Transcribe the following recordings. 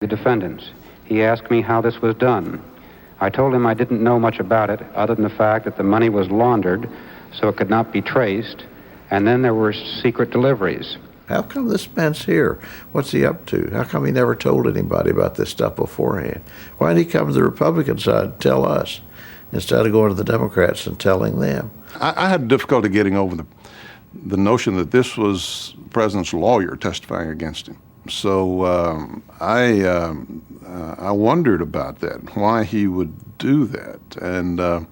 The defendants. He asked me how this was done. I told him I didn't know much about it, other than the fact that the money was laundered so it could not be traced, and then there were secret deliveries. How come this man's here? What's he up to? How come he never told anybody about this stuff beforehand? Why did he come to the Republican side and tell us instead of going to the Democrats and telling them? I had difficulty getting over the notion that this was the president's lawyer testifying against him. So I wondered about that, why he would do that, and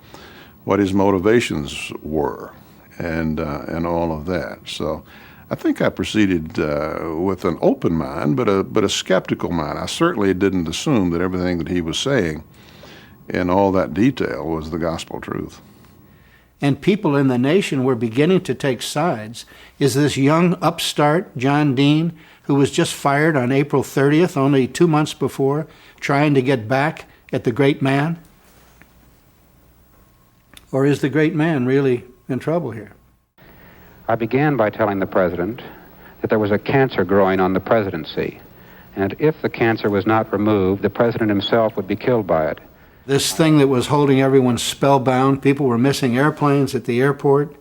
what his motivations were, and all of that. So I think I proceeded with an open mind, but a skeptical mind. I certainly didn't assume that everything that he was saying in all that detail was the gospel truth. And people in the nation were beginning to take sides. Is this young upstart, John Dean, who was just fired on April 30th, only 2 months before, trying to get back at the great man? Or is the great man really in trouble here? I began by telling the president that there was a cancer growing on the presidency, and if the cancer was not removed, the president himself would be killed by it. This thing that was holding everyone spellbound, people were missing airplanes at the airport.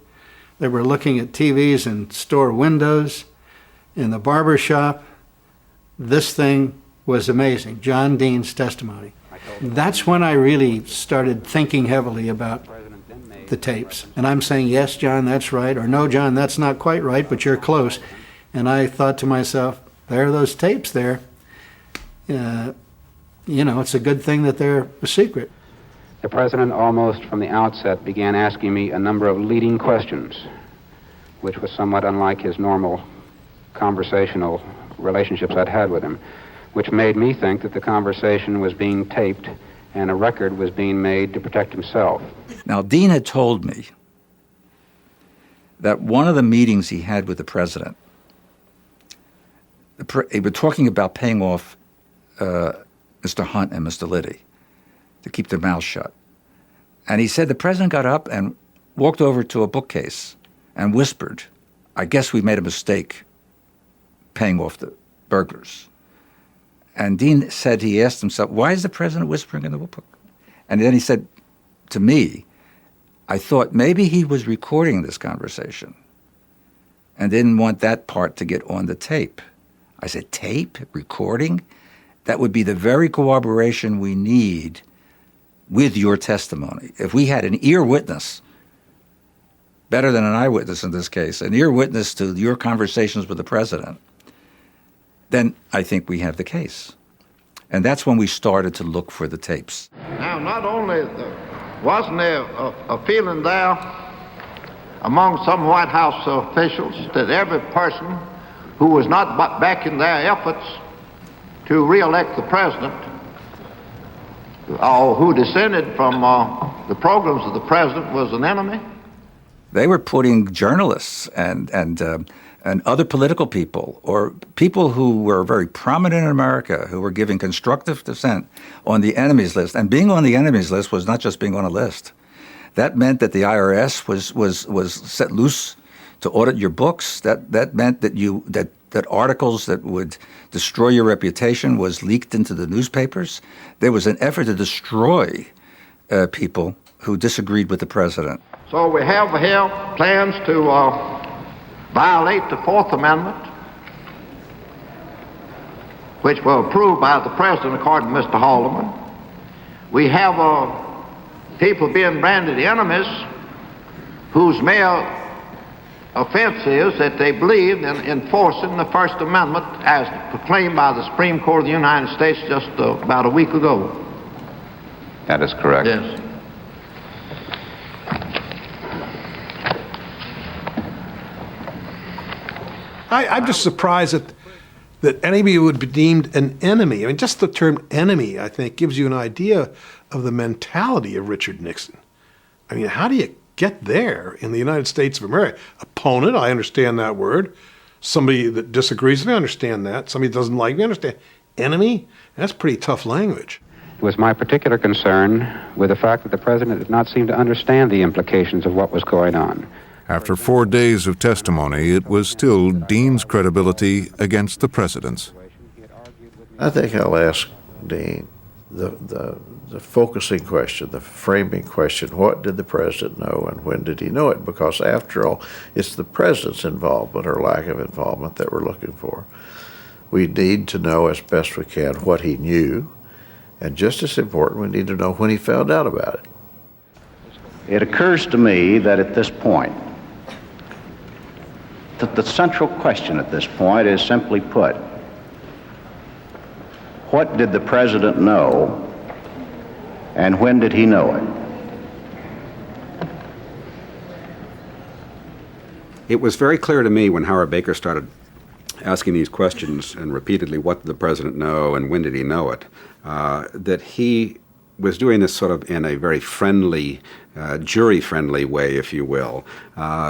They were looking at TVs in store windows, in the barber shop. This thing was amazing, John Dean's testimony. That's when I really started thinking heavily about the tapes. And I'm saying, yes, John, that's right, or no, John, that's not quite right, but you're close. And I thought to myself, there are those tapes there. It's a good thing that they're a secret. The president almost from the outset began asking me a number of leading questions, which was somewhat unlike his normal conversational relationships I'd had with him, which made me think that the conversation was being taped and a record was being made to protect himself. Now, Dean had told me that one of the meetings he had with the president, they were talking about paying off Mr. Hunt and Mr. Liddy to keep their mouths shut. And he said the president got up and walked over to a bookcase and whispered, "I guess we made a mistake paying off the burglars." And Dean said he asked himself, why is the president whispering in the book? And then he said to me, I thought maybe he was recording this conversation and didn't want that part to get on the tape. I said, tape? Recording? That would be the very corroboration we need with your testimony. If we had an ear witness, better than an eyewitness in this case, an ear witness to your conversations with the president, then I think we have the case. And that's when we started to look for the tapes. Now, not only wasn't there a feeling there among some White House officials that every person who was not backing their efforts to re-elect the president or who descended from the programs of the president was an enemy? They were putting journalists and other political people or people who were very prominent in America who were giving constructive dissent on the enemies list. And being on the enemies list was not just being on a list. That meant that the IRS was set loose to audit your books. That meant that articles that would destroy your reputation was leaked into the newspapers. There was an effort to destroy people who disagreed with the president. So we have here plans to violate the Fourth Amendment, which were approved by the president according to Mr. Haldeman. We have people being branded enemies whose mere offense is that they believed in enforcing the First Amendment as proclaimed by the Supreme Court of the United States just about a week ago. That is correct. Yes. I'm just surprised that anybody would be deemed an enemy. I mean, just the term enemy, I think, gives you an idea of the mentality of Richard Nixon. I mean, how do you get there in the United States of America? Opponent, I understand that word. Somebody that disagrees with me, I understand that. Somebody that doesn't like me, I understand. Enemy? That's pretty tough language. It was my particular concern with the fact that the president did not seem to understand the implications of what was going on. After 4 days of testimony, it was still Dean's credibility against the president's. I think I'll ask Dean the focusing question, the framing question. What did the president know and when did he know it? Because after all, it's the president's involvement or lack of involvement that we're looking for. We need to know as best we can what he knew, and just as important, we need to know when he found out about it. It occurs to me that at this point, that the central question at this point is simply put, what did the president know and when did he know it? It was very clear to me when Howard Baker started asking these questions and repeatedly, what did the president know and when did he know it, that he was doing this sort of in a very friendly, jury-friendly way, if you will,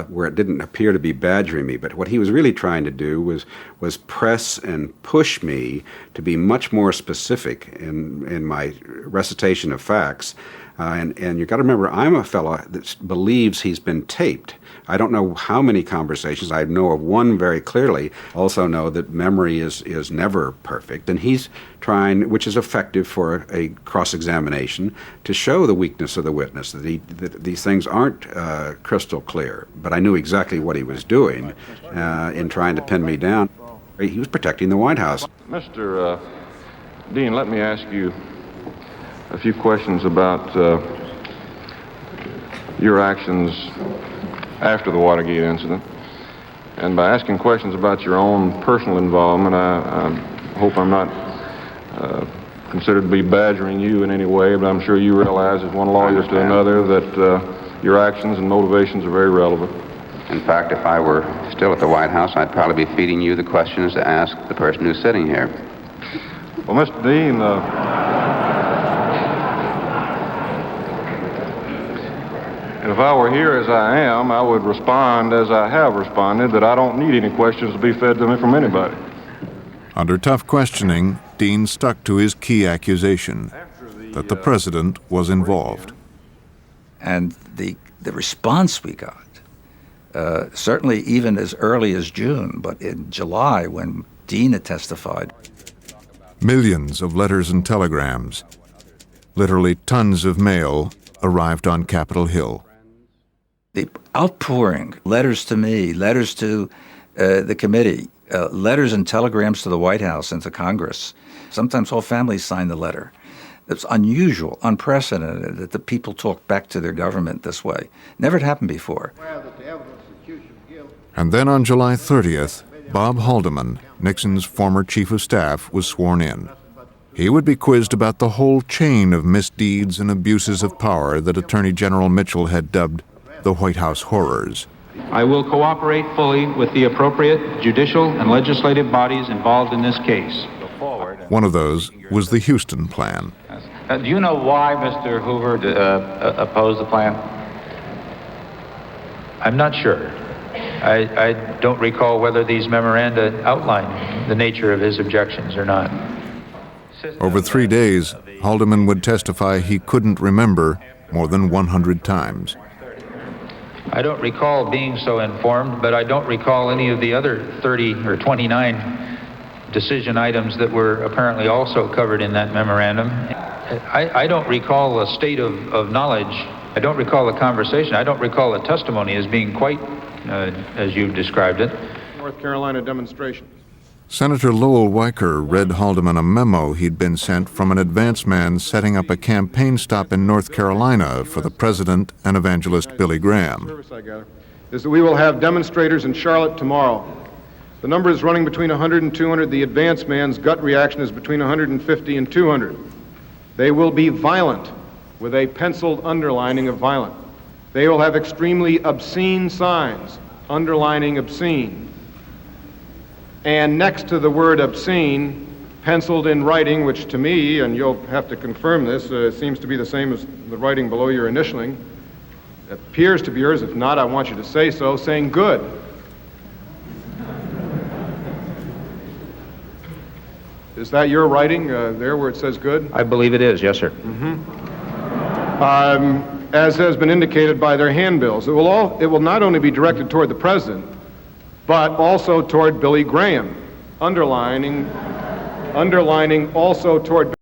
where it didn't appear to be badgering me. But what he was really trying to do was press and push me to be much more specific in my recitation of facts. And you've got to remember, I'm a fellow that believes he's been taped. I don't know how many conversations. I know of one very clearly. Also know that memory is never perfect. And he's trying, which is effective for a cross-examination, to show the weakness of the witness, that these things aren't crystal clear. But I knew exactly what he was doing in trying to pin me down. He was protecting the White House. Mr. Dean, let me ask you a few questions about your actions after the Watergate incident. And by asking questions about your own personal involvement, I hope I'm not considered to be badgering you in any way, but I'm sure you realize as one lawyer to another that your actions and motivations are very relevant. In fact, if I were still at the White House, I'd probably be feeding you the questions to ask the person who's sitting here. Well, Mr. Dean, if I were here as I am, I would respond as I have responded, that I don't need any questions to be fed to me from anybody. Under tough questioning, Dean stuck to his key accusation, that the president was involved. And the response we got, certainly even as early as June, but in July when Dean had testified. Millions of letters and telegrams, literally tons of mail, arrived on Capitol Hill. The outpouring, letters to me, letters to the committee, letters and telegrams to the White House and to Congress. Sometimes whole families signed the letter. It's unusual, unprecedented that the people talk back to their government this way. Never had happened before. And then on July 30th, Bob Haldeman, Nixon's former chief of staff, was sworn in. He would be quizzed about the whole chain of misdeeds and abuses of power that Attorney General Mitchell had dubbed the White House horrors. I will cooperate fully with the appropriate judicial and legislative bodies involved in this case. One of those was the Houston Plan. Do you know why Mr. Hoover opposed the plan? I'm not sure. I don't recall whether these memoranda outline the nature of his objections or not. Over 3 days, Haldeman would testify he couldn't remember more than 100 times. I don't recall being so informed, but I don't recall any of the other 30 or 29 decision items that were apparently also covered in that memorandum. I don't recall a state of knowledge. I don't recall the conversation. I don't recall the testimony as being quite as you've described it. North Carolina demonstration. Senator Lowell Weicker read Haldeman a memo he'd been sent from an advance man setting up a campaign stop in North Carolina for the president and evangelist Billy Graham. Service I gather is that we will have demonstrators in Charlotte tomorrow. The number is running between 100 and 200. The advance man's gut reaction is between 150 and 200. They will be violent, with a penciled underlining of violent. They will have extremely obscene signs, underlining obscene. And next to the word obscene, penciled in writing, which to me, and you'll have to confirm this, seems to be the same as the writing below your initialing. It appears to be yours. If not, I want you to say so, saying good. Is that your writing there where it says good? I believe it is, yes, sir. As has been indicated by their handbills, it will not only be directed toward the president, but also toward Billy Graham, underlining underlining also toward